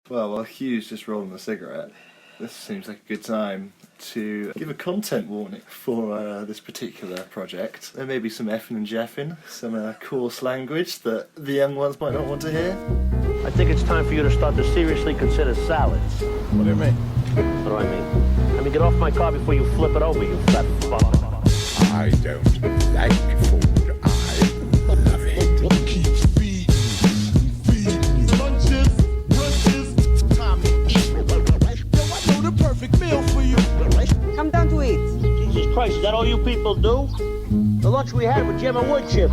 Well, while Hugh's just rolling a cigarette, this seems like a good time to give a content warning for this particular project. There may be some effing and jeffing, some coarse language that the young ones might not want to hear. I think it's time for you to start to seriously consider salads. What do you mean? What do I mean? I mean, get off my car before you flip it over, you fat fuck. I don't like food. I love it. Keep feeding you. Lunches, time to eat. Yo, I know the perfect meal for you. Come down to eat. Jesus Christ, is that all you people do? The lunch we had with Jim and wood chip.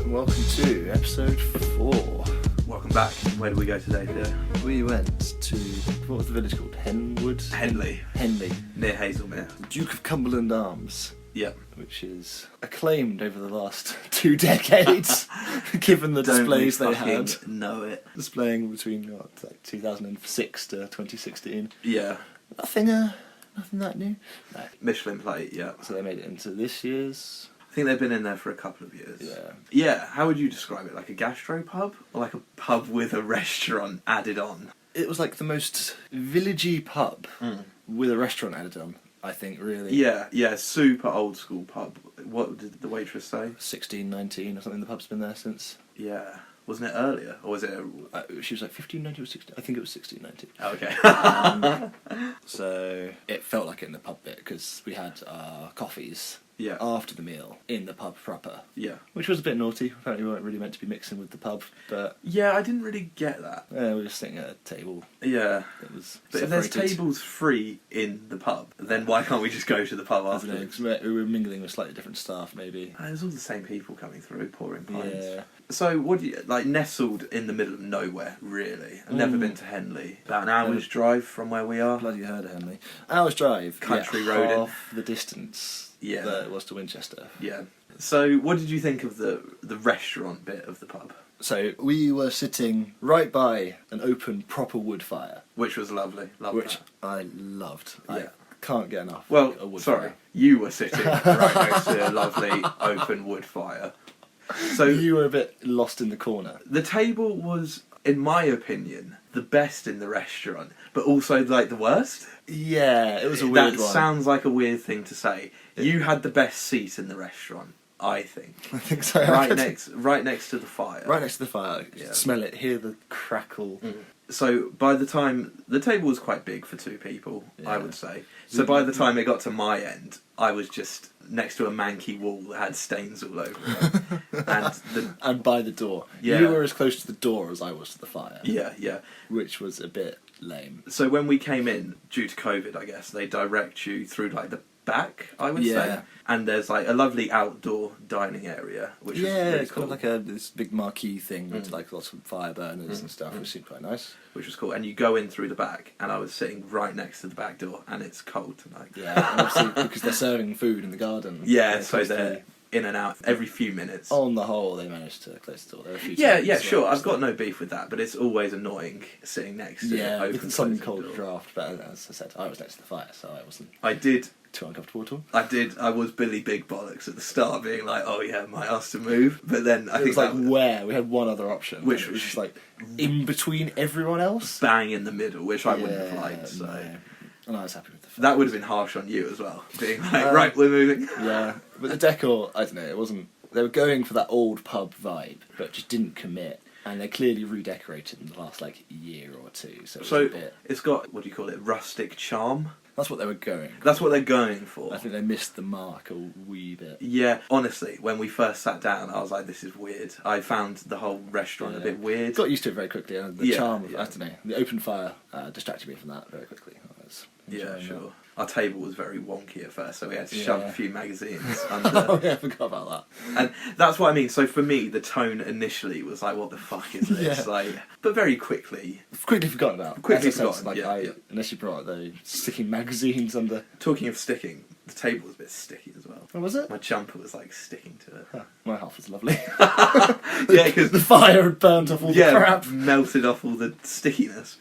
Welcome to episode 4. Welcome back. Where did we go today, Theo? We went to, what was the village called? Henley, near Hazelmere. Duke of Cumberland Arms. Yep. Which is acclaimed over the last 2 decades, given the displays they had. Know it. Displaying between like 2006 to 2016. Yeah. Nothing that new. No. Michelin plate, yeah. So they made it into this year's. I think they've been in there for a couple of years. Yeah. Yeah, how would you describe it? Like a gastropub? Or like a pub with a restaurant added on? It was like the most villagey pub with a restaurant added on, I think, really. Yeah, super old school pub. What did the waitress say? 1619 or something. The pub's been there since. Yeah. Wasn't it earlier? Or was it she was like 1590 or 16. I think it was 1690. Oh, okay. So it felt like it in the pub bit because we had our coffees Yeah. after the meal in the pub proper. Yeah. Which was a bit naughty. Apparently we weren't really meant to be mixing with the pub, but Yeah, I didn't really get that. we were just sitting at a table. Yeah. It was But if there's separated. tables free in the pub, then why can't we just go to the pub I don't know, afterwards? 'cause we were mingling with slightly different staff, maybe. There's all the same people coming through, pouring pints. Yeah. So, what do you like? Nestled in the middle of nowhere, really. I've never been to Henley. About an hour's drive from where we are. Bloody heard of Henley. Hour's drive. Country yeah, road in. half the distance Yeah. that it was to Winchester. Yeah. So, what did you think of the restaurant bit of the pub? So we were sitting right by an open, proper wood fire, Which was lovely. Loved which that. I loved. Yeah. I can't get enough. Well, of a wood sorry, fire. you were sitting right next to a lovely open wood fire. So You were a bit lost in the corner. the table was, in my opinion, the best in the restaurant, but also like the worst. Yeah, it was a weird That one. sounds like a weird thing to say. You had the best seat in the restaurant, I think. I think so. right next to the fire. Right next to the fire. Yeah. Smell it, hear the crackle. So by the time the table was quite big for 2 people, I Yeah. would say. So by the time it got to my end, I was just next to a manky wall that had stains all over it, And by the door. Yeah. You were as close to the door as I was to the fire. yeah. Which was a bit lame. So when we came in, due to COVID, I guess they direct you through like the back, I would say, Yeah. and there's like a lovely outdoor dining area, which is Yeah, really it's cool. got like this big marquee thing with like lots of fire burners and stuff, which seemed quite nice. Which was cool, and you go in through the back, and I was sitting right next to the back door, and it's cold tonight. Yeah, and obviously because they're serving food in the garden. Yeah, so close they're in and out every few minutes. on the whole, they managed to close the door. There were a few Yeah, times yeah, as sure. well, I've so- got no beef with that, but it's always annoying sitting next to Yeah, open with some closing cold door. draft, but as I said, I was next to the fire, so I wasn't I did. too uncomfortable at all. I was Billy Big Bollocks at the start, being like, "Oh yeah, my ass to move," but then I It think was like that was where we had one other option, Which which was was- just like in between everyone else. bang in the middle, which I wouldn't have Yeah, liked. So no. And I was happy with the that would have been harsh on you as well, being like, "Right, we're moving." Yeah, but the decor, I don't know, it wasn't. They were going for that old pub vibe, but just didn't commit. And they clearly redecorated in the last like year or two, so it was So a bit. it's got, what do you call it, rustic charm. That's what they were going. That's what they're going for. I think they missed the mark a wee bit. Yeah, honestly, when we first sat down, I was like, "This is weird." I found the whole restaurant a bit weird. Got used to it very quickly, and the Yeah, charm of yeah. I don't know, the open fire distracted me from that very quickly. I was Yeah, enjoying sure. Our table was very wonky at first, so we had to Yeah. shove a few magazines that. under. Oh yeah, I forgot about that. And that's what I mean. So for me, the tone initially was like, "What the fuck is this?" Yeah. Like, but very quickly. Quickly forgotten about. Quickly As I said, forgotten, Like yeah. unless you brought the sticking magazines under. Talking of sticking, the table was a bit sticky as well. What was it? My jumper was like sticking to it. Huh, my half was lovely. Yeah, because the fire had burnt off all the crap. melted off all the stickiness.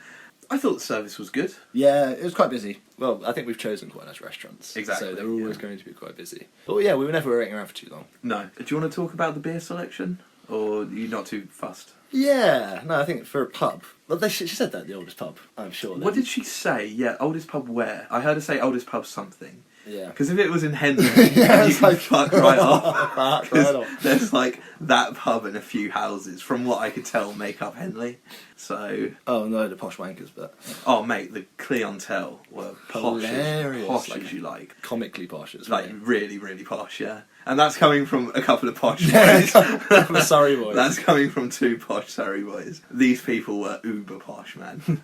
I thought the service was good. Yeah, it was quite busy. Well, I think we've chosen quite nice restaurants. Exactly, So they're always going to be quite busy. But yeah, we were never waiting around for too long. No. Do you want to talk about the beer selection? Or are you not too fussed? Yeah, no, I think for a pub. Well, she said that, the oldest pub, I'm sure. What did she say? Yeah, oldest pub where? I heard her say oldest pub something. Yeah. Because if it was in Henley, Yeah, you it's can like- fuck right off. Fuck 'Cause right off. there's like that pub and a few houses, from what I could tell, make up Henley. So, Oh no, the posh wankers, but oh mate, the clientele were posh, Hilarious. posh as you like. comically posh as Like well. really, really posh, yeah. And that's coming from a couple of posh Yeah, boys. a couple of Surrey boys. That's coming from 2 posh Surrey boys. These people were uber posh, man.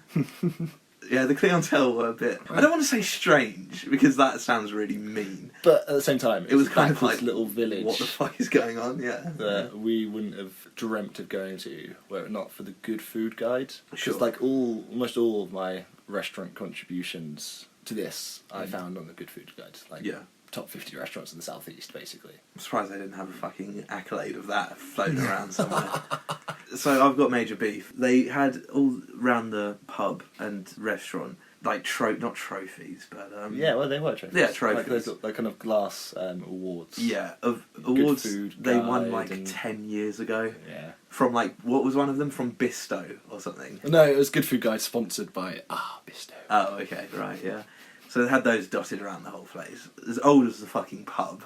Yeah, the clientele were a bit... I don't want to say strange, because that sounds really mean. But at the same time, It was kind of backwards like, little village what the fuck is going on? Yeah. that we wouldn't have dreamt of going to were it not for the Good Food Guide. Sure. Because like almost all of my restaurant contributions to this, I found on the Good Food Guide. Like Yeah. top 50 restaurants in the southeast, basically. I'm surprised they didn't have a fucking accolade of that floating around somewhere. So I've got major beef. They had all round the pub and restaurant, like, not trophies, but... Yeah, well, they were trophies. Yeah, trophies. Like those like kind of glass awards. Yeah, of awards Food they won Guide like and- 10 years ago. Yeah. From like, what was one of them? From Bisto or something. No, it was Good Food Guide sponsored by Bisto. Oh, okay, right, yeah. So they had those dotted around the whole place. As old as the fucking pub.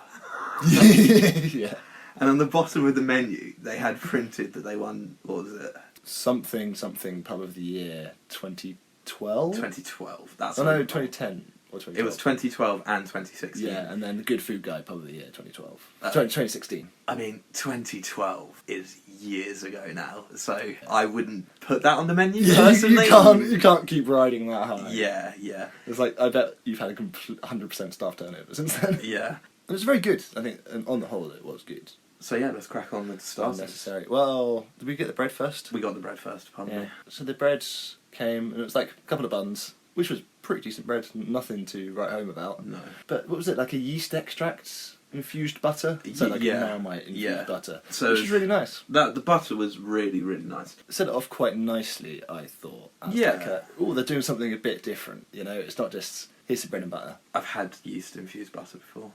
Yeah. And on the bottom of the menu, they had printed that they won, what was it? Something Pub of the Year 2012? 2012. That's Oh what no, it was. 2010 or 2012. It was 2012 and 2016. Yeah, and then the Good Food Guide Pub of the Year 2012. Uh, 2016. I mean, 2012 is years ago now, so I wouldn't put that on the menu personally. You can't keep riding that high. Yeah, yeah, It's like, I bet you've had a 100% staff turnover since then. yeah. It was very good, I think, and on the whole it was good. So yeah, let's crack on with the starters. Unnecessary. Well, did we get the bread first? We got the bread first, pardon me. So the bread came, and it was like a couple of buns, which was pretty decent bread, nothing to write home about. No. But what was it, like a yeast extract infused butter? So like Yeah. a Marmite infused Yeah. butter, So- which was really nice. The butter was really, really nice. It set it off quite nicely, I thought. As Yeah. like oh, they're doing something a bit different, you know? It's not just, here's some bread and butter. I've had yeast infused butter before.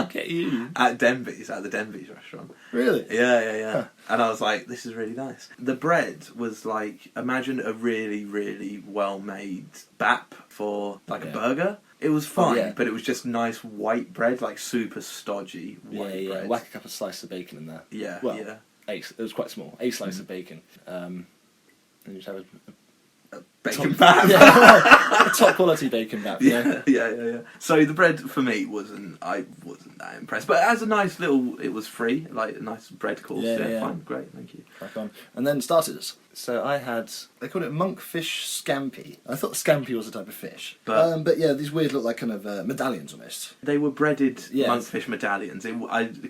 Get you. At Denby's, at the Denby's restaurant. Really? Yeah. Huh. And I was like, this is really nice. The bread was like, imagine a really, really well-made bap for like a Yeah. burger. It was fine, yeah. but it was just nice white bread, like super stodgy white Yeah. bread. Whack a couple of slices of bacon in there. Yeah, Well, yeah. it was quite small. A slice of bacon. And you just have Bacon bap. a top quality bacon bap. Yeah. Yeah. So the bread for me I wasn't that impressed, but as a nice little, it was free, like a nice bread course. Yeah. Fine, great, thank you. Crack on. And then starters. So I had, they called it monkfish scampi. I thought scampi was a type of fish. But yeah, these weird look like kind of medallions almost. They were breaded Yes. monkfish medallions.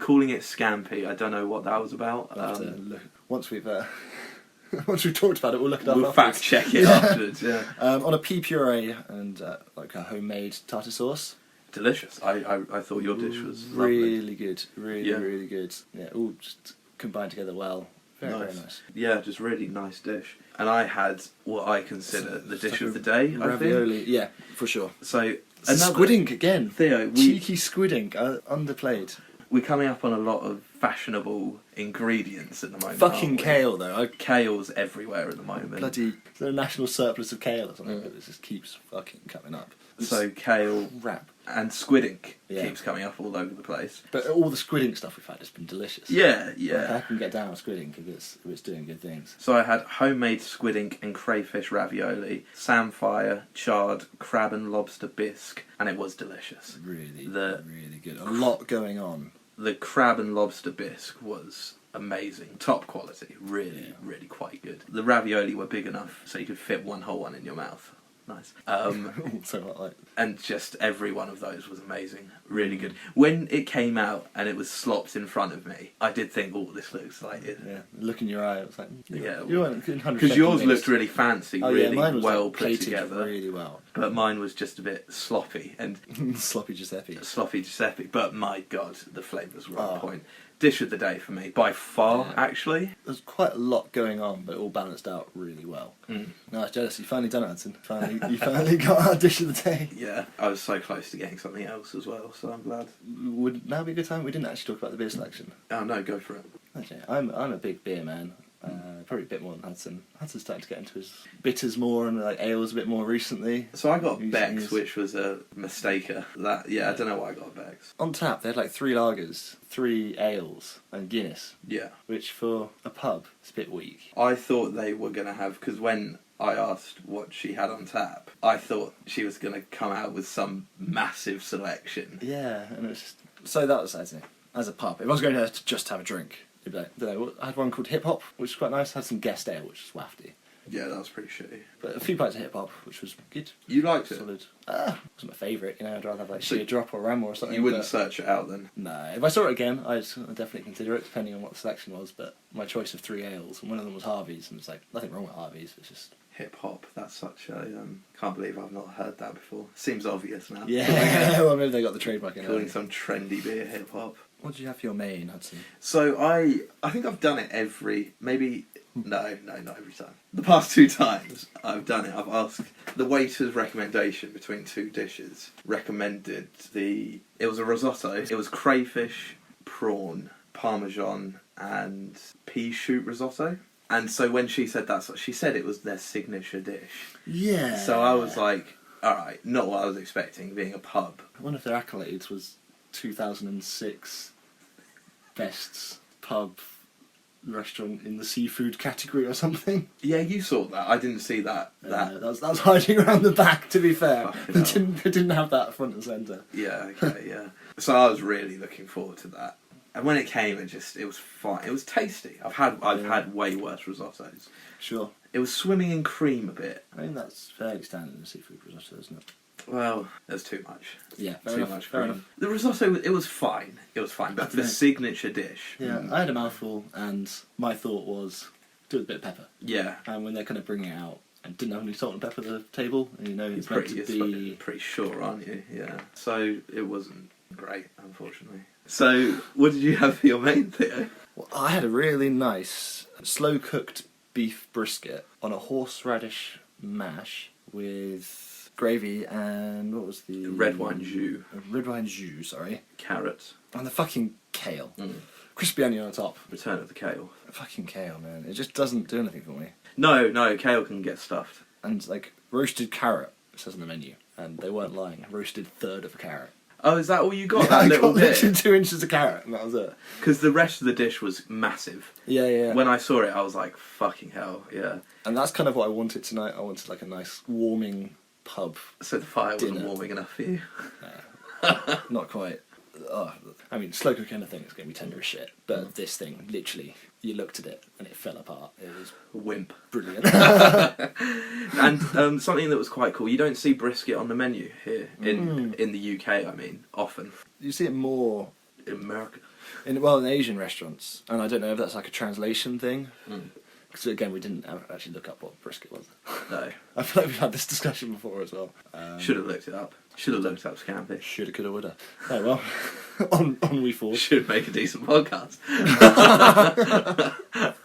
Calling it scampi, I don't know what that was about. We'll have to look. Once we've talked about it, we'll look it up We'll afterwards. fact check it afterwards. Yeah, On a pea puree and like a homemade tartar sauce. delicious. I thought your dish was lovely. Really good. Really, Yeah. really good. Yeah, all just combined together well. Very nice. Yeah, just really nice dish. And I had what I consider the dish of the day. I think. Ravioli. Yeah, for sure. So Squid ink again. Theo, Cheeky squid ink, underplayed. we're coming up on a lot of fashionable ingredients at the moment. Fucking aren't we? kale though. Kale's everywhere at the moment. Bloody, is there a national surplus of kale or something? But this just keeps fucking coming up. So kale Crap. and squid ink Yeah. keeps coming up all over the place. But all the squid ink stuff we've had has been delicious. Yeah, Like, yeah. I can get down with squid ink if it's doing good things. So I had homemade squid ink and crayfish ravioli, samphire, charred crab and lobster bisque, and it was delicious. Really, The- really good. A lot going on. The crab and lobster bisque was amazing. Top quality. Really, Yeah. really quite good. The ravioli were big enough so you could fit one whole one in your mouth. Nice. So like, And just every one of those was amazing. Really good. When it came out and it was slopped in front of me, I did think, oh, this looks like it. yeah, look in your eye. It was like, Yeah. you weren't 100% Because yours convinced. looked really fancy, Oh, really yeah, mine was well like, put plated together. really well. But mine was just a bit sloppy and Sloppy Giuseppe. sloppy Giuseppe. But my God, the flavours were on Oh. point. Dish of the day for me, by far, actually. There's quite a lot going on, but it all balanced out really well. Mm. No, I was jealous. You finally done it, Hudson. You finally got our dish of the day. Yeah, I was so close to getting something else as well, so I'm glad. Would now be a good time? We didn't actually talk about the beer selection. Oh no, go for it. Okay, I'm a big beer man. Probably a bit more than Hudson. Hudson's starting to get into his bitters more and like ales a bit more recently. So I got Recent Beck's, years. which was a mistaker. I don't know why I got Beck's. On tap, they had like 3 lagers, 3 ales, and Guinness, Yeah. which for a pub is a bit weak. I thought they were going to have, because when I asked what she had on tap, I thought she was going to come out with some massive selection. Yeah, and it was just... So that was, I think, as a pub. If I was going there to just have a drink, it'd be like, don't know, I had one called Hip Hop, which was quite nice. Had some guest ale, which was wafty. Yeah, that was pretty shitty. But a few pints of Hip Hop, which was good. You liked it? Solid. It wasn't my favourite, you know, I'd rather have like So Sheer Drop or Ram or something. You wouldn't but- search it out then? No, if I saw it again, I'd definitely consider it, depending on what the selection was. But my choice of 3 ales, and one of them was Harvey's, and it's like, nothing wrong with Harvey's, it's just... Hip hop, that's such a... can't believe I've not heard that before. Seems obvious now. Yeah, well, maybe they got the trademark in Calling it. some trendy beer hip hop. What did you have for your main, Hudson? So I think I've done it not every time. The past 2 times I've done it, I've asked the waiter's recommendation between 2 dishes. Recommended it was a risotto. It was crayfish, prawn, parmesan, and pea shoot risotto. And so when she said that, she said it was their signature dish. Yeah. So I was like, alright, not what I was expecting, being a pub. One of their accolades was 2006 best pub restaurant in the seafood category or something. Yeah, you saw that. I didn't see that. That was hiding around the back, to be fair. Fucking They didn't have that front and centre. Yeah, okay, yeah. So I was really looking forward to that. And when it came, it was fine. It was tasty. I've had way worse risottos. Sure. It was swimming in cream a bit. I mean, that's fairly standard in a seafood risotto, isn't it? Well, there's too much. Yeah, fair Too enough. much Fair cream. enough. The risotto, it was fine. It was fine. But I the dunno. signature dish. Yeah, I had a mouthful, and my thought was, do it with a bit of pepper. Yeah. And when they're kind of bringing it out, and didn't have any salt and pepper at the table, and you know it's You're meant to be... pretty sure, aren't you? Yeah. So it wasn't great, unfortunately. So what did you have for your main, Theo? Well, I had a really nice slow-cooked beef brisket on a horseradish mash with gravy and what was the... Red wine jus. Red wine jus, sorry. Carrot. And the fucking kale. Mm. Crispy onion on top. Return of the kale. Fucking kale, man. It just doesn't do anything for me. No, kale can get stuffed. And, like, roasted carrot, it says on the menu. And they weren't lying. Roasted third of a carrot. Oh, is that all you got? Yeah, That I little got literally bit? 2 inches of carrot, and that was it. Because the rest of the dish was massive. Yeah. When I saw it, I was like, fucking hell, yeah. And that's kind of what I wanted tonight. I wanted, like, a nice, warming pub. So the fire wasn't Dinner. warming enough for you? Not quite. Oh, I mean, slow cook anything, it's going to be tender as shit. But this thing, literally, you looked at it and it fell apart. It was Wimp. brilliant. And something that was quite cool, you don't see brisket on the menu here, in the UK, I mean, often. You see it more In America. in Asian restaurants, and I don't know if that's like a translation thing. Because again, we didn't actually look up what brisket was. No. I feel like we've had this discussion before as well. Should have looked it up. Should have looked up Scampi. Shoulda, coulda, woulda. Oh well, on we fall. Should make a decent podcast.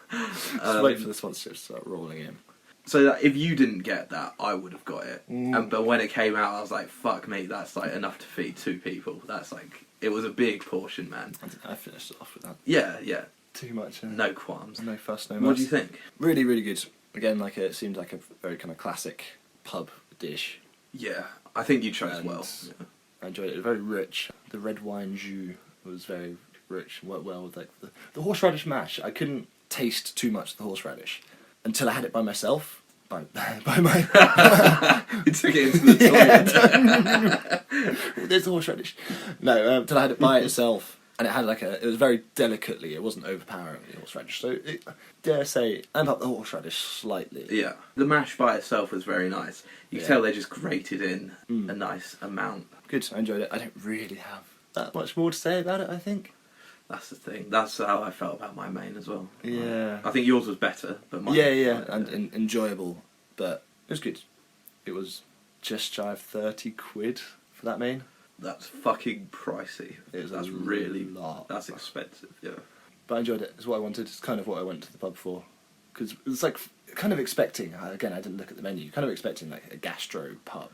Just wait for the sponsorship to start rolling in. So that if you didn't get that, I would have got it. But when it came out, I was like, fuck me, that's like enough to feed 2 people. That's like, it was a big portion, man. I think I finished it off with that. Yeah. Too much. No qualms. No fuss, no muss. What do you think? Really, really good. Again, like it seemed like a very kind of classic pub dish. Yeah, I think you chose And well. Yeah. I enjoyed it. It was very rich. The red wine jus was very rich. Worked well with like the horseradish mash. I couldn't taste too much of the horseradish until I had it by myself. By my. You took it into the toilet. There's the horseradish. No, until I had it by itself. And it had like it was very delicately, it wasn't overpowering the horseradish. So, dare say, amp up the horseradish slightly. Yeah, the mash by itself was very nice. You can tell they just grated in a nice amount. Good, I enjoyed it. I don't really have that much more to say about it, I think. That's the thing. That's how I felt about my main as well. Yeah. I think yours was better, but mine. Yeah, and enjoyable, but it was good. It was just shy of 30 quid for that main. That's fucking pricey. That's really lot. That's expensive. Yeah. But I enjoyed it. It's what I wanted. It's kind of what I went to the pub for. Because it's like kind of expecting. Again, I didn't look at the menu. Kind of expecting like a gastro pub.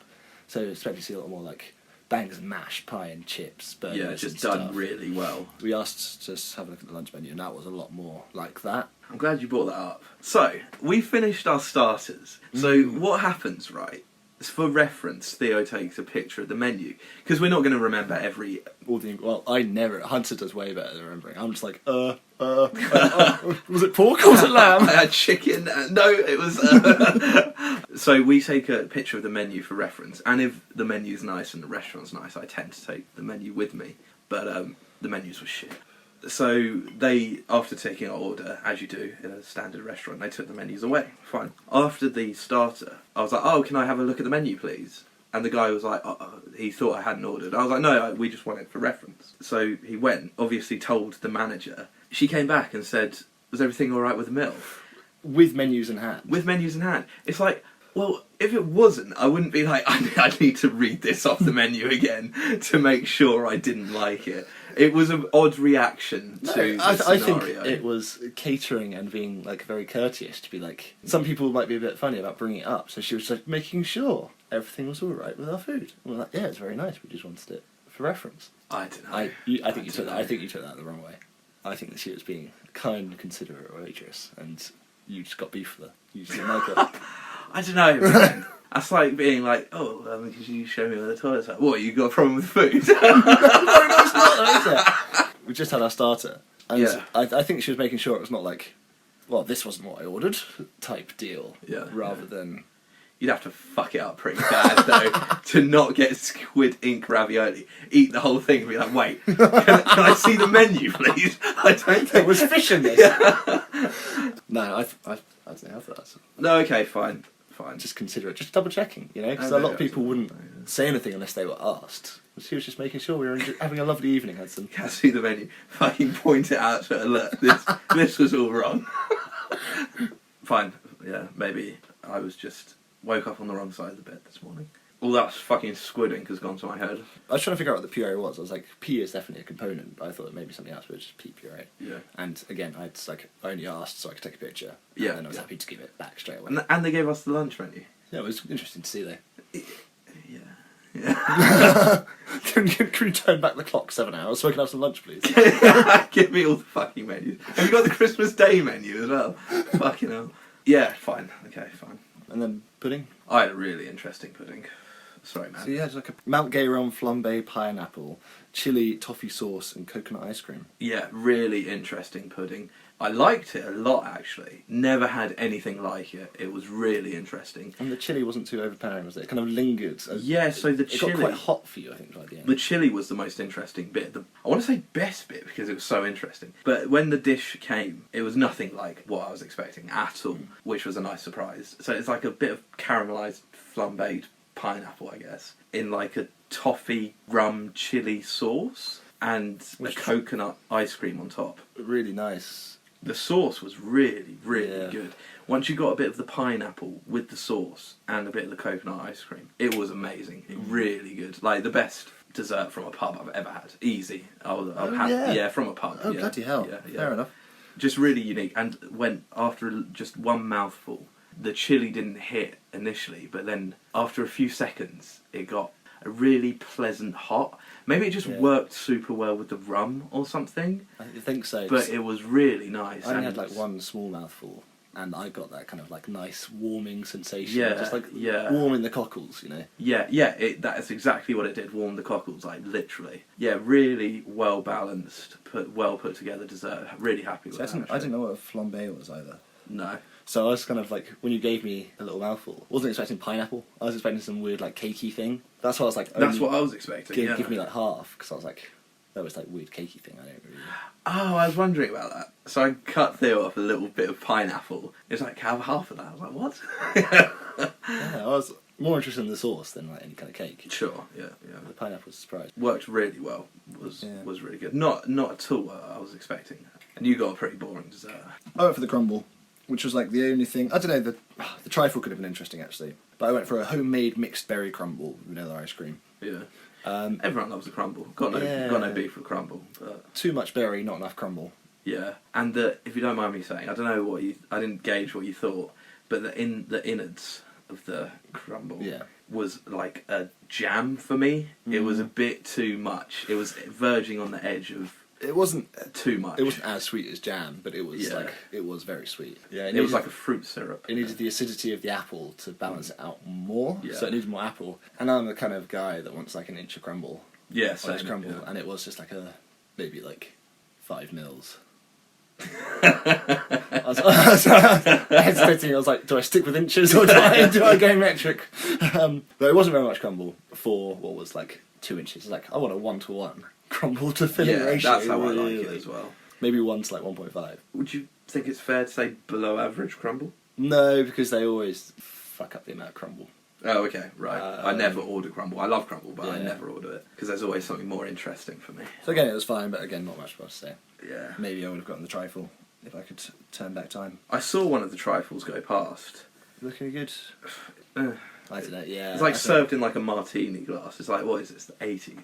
So expecting to see a lot more like bangs and mash, pie and chips. Burgers Yeah, just and done stuff. really well. We asked to just have a look at the lunch menu, and that was a lot more like that. I'm glad you brought that up. So, we finished our starters. So, what happens, right? For reference, Theo takes a picture of the menu. Because we're not going to remember every... Well, I never... Hunter does way better than remembering. I'm just like, was it pork or was it lamb? I had chicken. No, it was... So, we take a picture of the menu for reference. And if the menu's nice and the restaurant's nice, I tend to take the menu with me. But the menus were shit. So they, after taking our order, as you do in a standard restaurant, they took the menus away. Fine. After the starter, I was like, oh, can I have a look at the menu, please? And the guy was like, he thought I hadn't ordered. I was like, no, we just want it for reference. So he went, obviously told the manager. She came back and said, was everything all right with the meal? With menus in hand. With menus in hand. It's like, well, if it wasn't, I wouldn't be like, I need to read this off the menu again to make sure I didn't like it. It was an odd reaction to the I scenario. think it was catering and being like very courteous to be like. Some people might be a bit funny about bringing it up, so she was like making sure everything was all right with our food. And we're like, yeah, it's very nice. We just wanted it for reference. I don't know. I think you took that. I think you took that the wrong way. I think that she was being kind, considerate waitress, and you just got beef for her. You just didn't like her. I don't know, man. That's like being like, oh, could you show me where the toilets are? What, you got a problem with food? No, it's not, is it? We just had our starter. And Yeah. I think she was making sure it was not like, well, this wasn't what I ordered type deal. Yeah, Rather than... You'd have to fuck it up pretty bad, though, to not get squid ink ravioli. Eat the whole thing and be like, wait, can I see the menu, please? I don't think... There was fish in this. No, I don't have that. No, okay, fine. Just consider it. Just double checking, you know? Because a lot of people wouldn't say anything unless they were asked. She was just making sure we were having a lovely evening, Hudson. Can I see the menu? Fucking point it out to her. Look, this was all wrong. Fine. Yeah, maybe I was just... woke up on the wrong side of the bed this morning. All that fucking squid ink has gone to my head. I was trying to figure out what the puree was. I was like, pea is definitely a component, but I thought it may be something else, but it's just pea puree. Yeah. And again, I only asked so I could take a picture. Yeah. And then I was happy to give it back straight away. And they gave us the lunch menu. Yeah, it was interesting to see though. Yeah. Can you turn back the clock 7 hours so I can have some lunch, please? Give me all the fucking menus. Have you got the Christmas Day menu as well? Fucking hell. Yeah, fine. Okay, fine. And then pudding. I had a really interesting pudding. Sorry, man. So yeah, it's like a Mount Gayron flambe pineapple, chili, toffee sauce, and coconut ice cream. Yeah, really interesting pudding. I liked it a lot, actually. Never had anything like it. It was really interesting. And the chili wasn't too overpowering, was it? It kind of lingered. Yeah, so the it chili... got quite hot for you, I think, by the end. The chili was the most interesting bit. I want to say best bit because it was so interesting. But when the dish came, it was nothing like what I was expecting at all, which was a nice surprise. So it's like a bit of caramelised flambéed pineapple, I guess, in like a toffee rum chili sauce and a coconut ice cream on top. Really nice. The sauce was really, really Yeah. good. Once you got a bit of the pineapple with the sauce and a bit of the coconut ice cream, it was amazing. Really good. Like the best dessert from a pub I've ever had. Easy. Yeah, from a pub. Oh, yeah. bloody hell. Yeah. Fair enough. Just really unique. And when after just one mouthful, the chili didn't hit initially, but then after a few seconds, it got a really pleasant hot. Maybe it just worked super well with the rum or something. I think so. But it was really nice. I only had like one small mouthful, and I got that kind of like nice warming sensation. Yeah, just like yeah. warming the cockles, you know. Yeah, that is exactly what it did. Warm the cockles, like literally. Yeah, really well balanced, well put together dessert. Really happy with So that. I didn't know what a flambé was either. No. So I was kind of like, when you gave me a little mouthful, I wasn't expecting pineapple. I was expecting some weird like cakey thing. That's what I was like. That's what I was expecting. Give me like half, because I was like, that was like weird cakey thing. I don't really. Oh, I was wondering about that. So I cut Theo off a little bit of pineapple. It's like, have half of that. I was like, what? Yeah, I was more interested in the sauce than like any kind of cake. Sure. Yeah. The pineapple was a surprise. Worked really well. Was really good. Not at all what I was expecting. And you got a pretty boring dessert. I went for the crumble, which was like the only thing. I don't know, the trifle could have been interesting actually, but I went for a homemade mixed berry crumble with vanilla ice cream. Yeah. Everyone loves a crumble. Got no beef with crumble. But Too much berry, not enough crumble. yeah, and if you don't mind me saying, I don't know I didn't gauge what you thought, but the innards of the crumble was like a jam for me. It was a bit too much. It was verging on the edge of. It wasn't too much. It wasn't as sweet as jam, but it was it was very sweet. Yeah, it was like a fruit syrup. It needed the acidity of the apple to balance it out more. Yeah. So it needed more apple. And I'm the kind of guy that wants like an inch of crumble. Yeah, on his crumble, and it was just like maybe like 5 mils. I was hesitating. I was like, do I stick with inches or do I go metric? But it wasn't very much crumble for what was like 2 inches. It's like I want a 1-to-1 crumble to filling ratio. That's how I like it as well. Maybe 1 to like 1.5. Would you think it's fair to say below average crumble? No, because they always fuck up the amount of crumble. Oh, okay, right. I never order crumble. I love crumble, but I never order it because there's always something more interesting for me. So again, it was fine, but again, not much more to say. Yeah. Maybe I would have gotten the trifle if I could turn back time. I saw one of the trifles go past. Looking good. Uh, I don't know. Yeah. It's like served in like a martini glass. It's like, what is this? The 80s.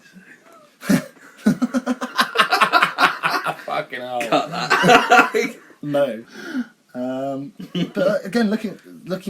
Fucking hell. Cut that. No. But again, looking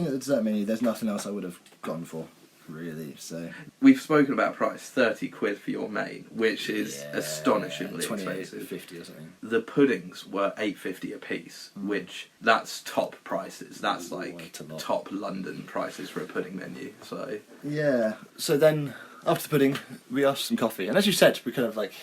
at the dessert menu, there's nothing else I would have gone for, really. So We've spoken about price, 30 quid for your main, which is astonishingly 28, expensive. 50 or something. The puddings were $8.50 a piece, which that's top prices. That's like top London prices for a pudding menu. So yeah. So then after the pudding, we asked for some coffee, and as you said, we kind of like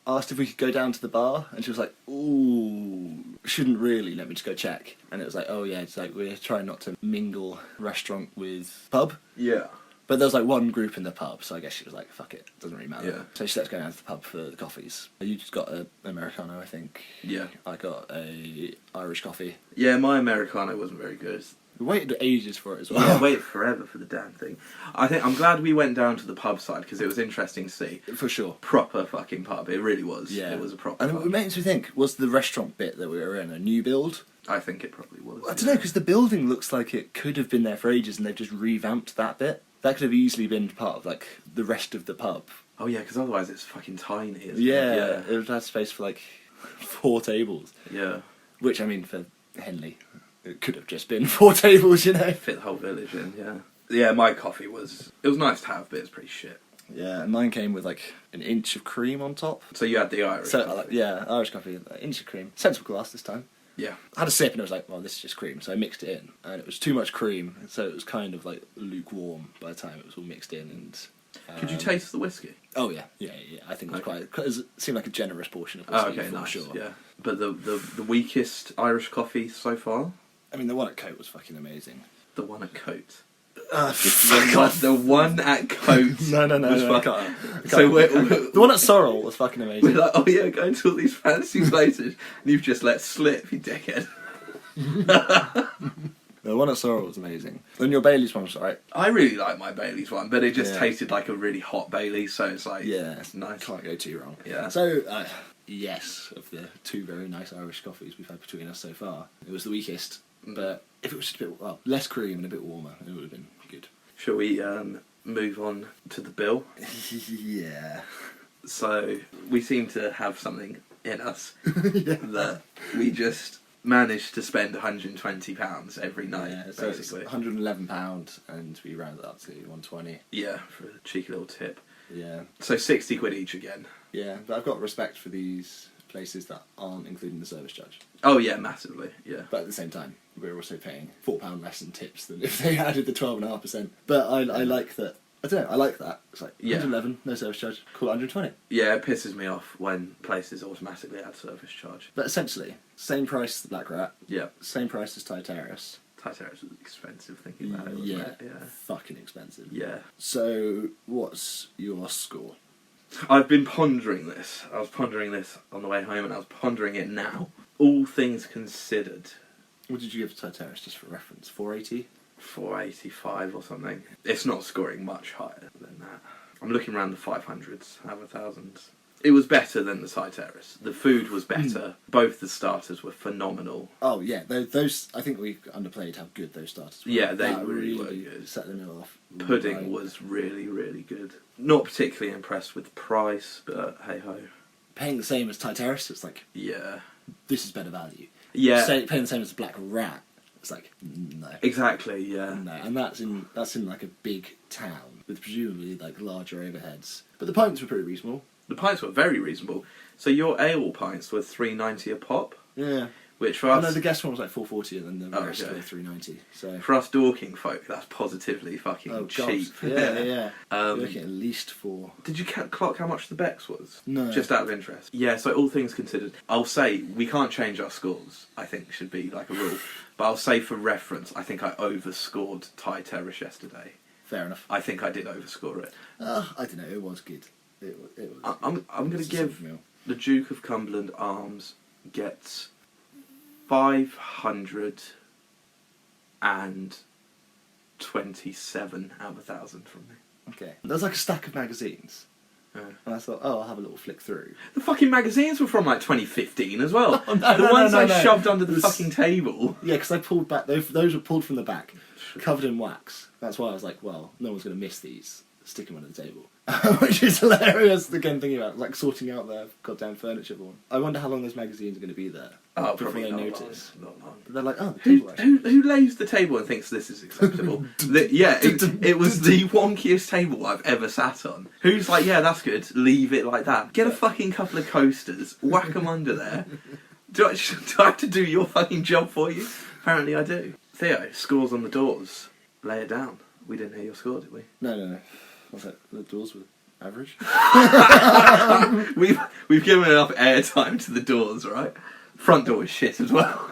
asked if we could go down to the bar, and she was like, "Ooh, shouldn't really. Let me just go check." And it was like, "Oh yeah, it's like we're trying not to mingle restaurant with pub." yeah, But there was like one group in the pub, so I guess she was like, "Fuck it, doesn't really matter." Yeah. So she let us go down to the pub for the coffees. You just got an Americano, I think. yeah, I got a Irish coffee. yeah. My Americano wasn't very good. We waited ages for it as well. Yeah, I waited forever for the damn thing. I'm glad we went down to the pub side because it was interesting to see. For sure. Proper fucking pub. It really was. Yeah. It was a proper And pub. it makes me think, was the restaurant bit that we were in a new build? I think it probably was. I don't know, because the building looks like it could have been there for ages and they've just revamped that bit. That could have easily been part of like the rest of the pub. Oh yeah, because otherwise it's fucking tiny. Isn't Yeah, it? it would have space for like 4 tables. Yeah. Which, I mean, for Henley, it could have just been 4 tables, you know? Fit the whole village in, yeah. Yeah, my coffee was nice to have, but it's pretty shit. Yeah, and mine came with like an inch of cream on top. So you had the Irish So, coffee. yeah, Irish coffee, an inch of cream. Sensible glass this time. Yeah. I had a sip and I was like, well, this is just cream. So I mixed it in, and it was too much cream, so it was kind of like lukewarm by the time it was all mixed in. And Could you taste the whiskey? Oh yeah. I think it was it seemed like a generous portion of Oh, whiskey okay, for nice. sure. Yeah. But the weakest Irish coffee so far? I mean, the one at Coat was fucking amazing. The one at Coat. Fuck off. The one at Coat. No, was I fucking- can't. So we're The one at Sorrel was fucking amazing. like, oh yeah, going to all these fancy places, and you've just let slip, you dickhead. The one at Sorrel was amazing. And your Bailey's one was alright. I really like my Bailey's one, but it just Yeah. tasted like a really hot Bailey's, so it's like, Yeah, it's nice. Can't go too wrong. Yeah. So, yes, of the 2 very nice Irish coffees we've had between us so far, it was the weakest. But if it was just a bit less cream and a bit warmer, it would have been good. Shall we move on to the bill? Yeah. So we seem to have something in us Yeah. that we just manage to spend £120 every night, Yeah, so it's basically. £111 and we rounded up to 120. Yeah, for a cheeky little tip. Yeah. So 60 quid each again. Yeah, but I've got respect for these places that aren't including the service charge. Oh yeah, massively, yeah. But at the same time, we're also paying £4 less in tips than if they added the 12.5%. But I like that. I don't know, I like that. It's like Yeah. 111, no service charge, call it 120. Yeah, it pisses me off when places automatically add service charge. But essentially, same price as the Black Rat, Yeah. same price as Thai Terrace. Thai Terrace was expensive thinking about it, wasn't Yeah, it? Yeah. fucking expensive. Yeah. So, what's your score? I've been pondering this. I was pondering this on the way home and I was pondering it now. All things considered, What did you give Thai Terrace, just for reference? 480? 485 or something. It's not scoring much higher than that. I'm looking around the 500s, have 1,000s. It was better than the Thai Terrace. The food was better. Both the starters were phenomenal. Oh yeah, those. I think we underplayed how good those starters were. Yeah, they That really were good. Set the middle off. Pudding Right. was really, really good. Not particularly impressed with the price, but hey ho. Paying the same as Thai Terrace, it's like Yeah. this is better value. Yeah. Paying the same as the Black Rat, it's like no. Exactly, yeah. No, and that's in like a big town with presumably like larger overheads. But the pints were pretty reasonable. The pints were very reasonable. So your ale pints were $3.90 a pop, Yeah. which for Oh, us, no, the guest one was like $4.40, and then the Oh, rest okay. were $3.90. So. for us Dorking folk, that's positively fucking Oh, cheap. God. Yeah. You're Um, looking at least $4. Did you clock how much the Beck's was? No. Just out of interest. Yeah, so all things considered, I'll say we can't change our scores, I think should be like a rule. But I'll say for reference, I think I overscored Thai Terrace yesterday. Fair enough. I think I did overscore it. I don't know. It was good. It was. I'm going to It's a give simple meal. the Duke of Cumberland Arms gets 527 out of 1,000 from me. Okay. There was like a stack of magazines, Yeah. and I thought, oh, I'll have a little flick through. The fucking magazines were from like 2015 as well. Oh, no, the no, ones no, I no. shoved under the This- fucking table. Yeah, because I pulled back. Those were pulled from the back, covered in wax. That's why I was like, well, no one's going to miss these. Stick them under the table. Which is hilarious, again, thinking about like sorting out their goddamn furniture for them. I wonder how long those magazines are going to be there Oh, before probably they not notice. long. Not long. But they're like, oh, the Who, table actually. who lays the table and thinks this is acceptable? It was the wonkiest table I've ever sat on. Who's like, yeah, that's good, leave it like that. Get a fucking couple of coasters, whack them under there. Do I have to do your fucking job for you? Apparently I do. Theo, scores on the doors. Lay it down. We didn't hear your score, did we? No. What's that? The doors were average? We've given enough airtime to the doors, right? Front door is shit as well.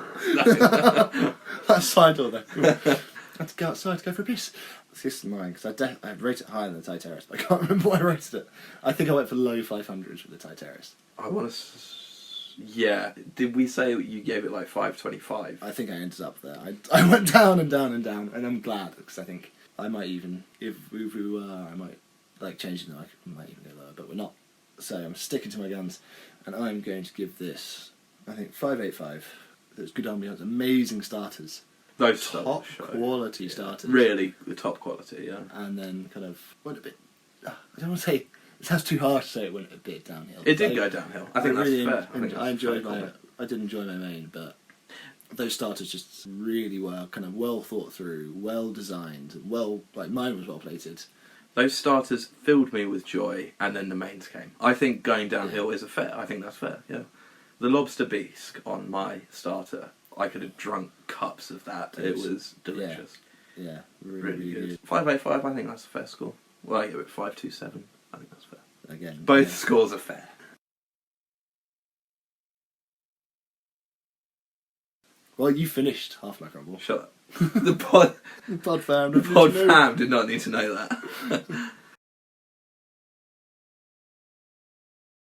That side door, though. I had to go outside to go for a piss. This is mine, because I rated it higher than the Thai Terrace, but I can't remember what I rated it. I think I went for low 500s with the Thai Terrace. I want to... Yeah. Did we say you gave it like 525? I think I ended up there. I went down and down and down, and I'm glad, because I think I might even, if we were, I might like change it, I might even go lower, but we're not. So I'm sticking to my guns, and I'm going to give this, I think, 585. There's good ambiance, amazing starters. Those Top starters, quality yeah. starters. Really, the top quality, yeah. And then kind of went a bit. I don't want to say it sounds too harsh to say it went a bit downhill. It did go downhill. I think that's really fair. I think I enjoyed that's a fair my. I did enjoy my main, but those starters just really were kind of well thought through, well designed, like mine was well plated. Those starters filled me with joy, and then the mains came. I think going downhill is I think that's fair, yeah. The lobster bisque on my starter, I could have drunk cups of that. It was delicious. Yeah, Really good. 585, I think that's a fair score. Well, I give it 527. I think that's fair. Again, Both yeah. scores are fair. Well, you finished half my crumble. Shut up. The pod Pod fam. fam did not need to know that.